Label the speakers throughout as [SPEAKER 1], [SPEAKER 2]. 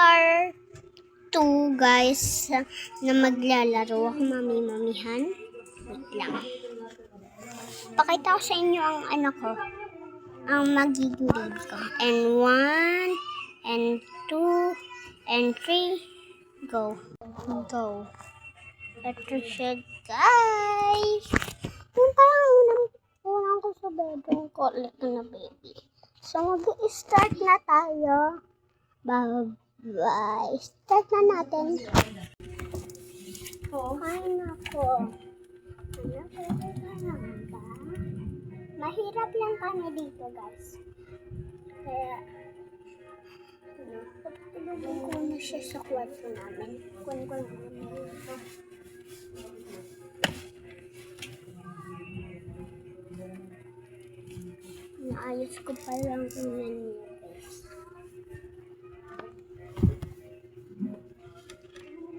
[SPEAKER 1] are two guys na maglalaro. Ako mami-mamihan. Wait lang. Pakita ko sa inyo ang anak ko. Ang magiging baby ko. And 1, and 2, and 3. Go. Go. Ito siya, guys. Yung parang unang ko sa bedroom ko. Ulit na baby. So, mag-start na tayo. Bye-bye. Start na natin. Oh, ay nako. Mahirap lang kami dito, guys. Kaya, pagtulogin ko na siya sa kwarto namin. Kunin ko na dito. Naayos ko pa lang unan niya, guys.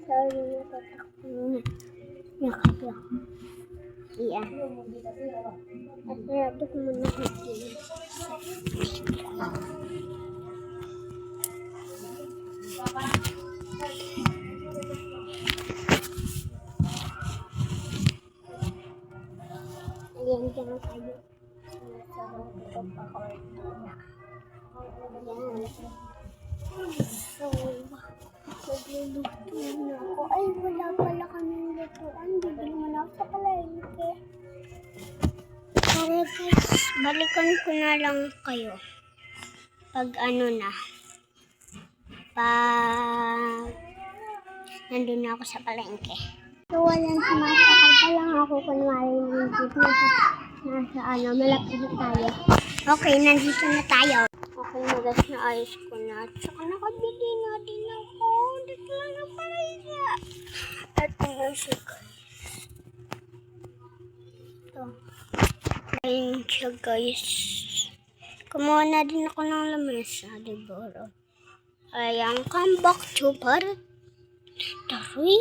[SPEAKER 1] Sorry, natatakot na. Yakap lang. Iyan. At narado ko muna natin. Ayan, dyan tayo. Sinasarang ko pa ko. Ayan. So, magluluto na ako. Ay, wala pala kaming lutuan. Bibili mo na ako sa palengke. Tara guys, balikan ko na lang kayo. Pag ano na. Pag nandun na ako sa palengke. So, walang sumasakay pa lang ako. Kunwari yung jeep nasa ano, malapit tayo. Okay, nandito na tayo. Okay, magas na ayos ko na. Tsaka nakabili na din ako. Dito lang na pala siya. At tingnan siya, guys. Ito. Ayun siya, guys. Kumuha na din ako ng lamesa, diba? Ayan, come back to Taroy.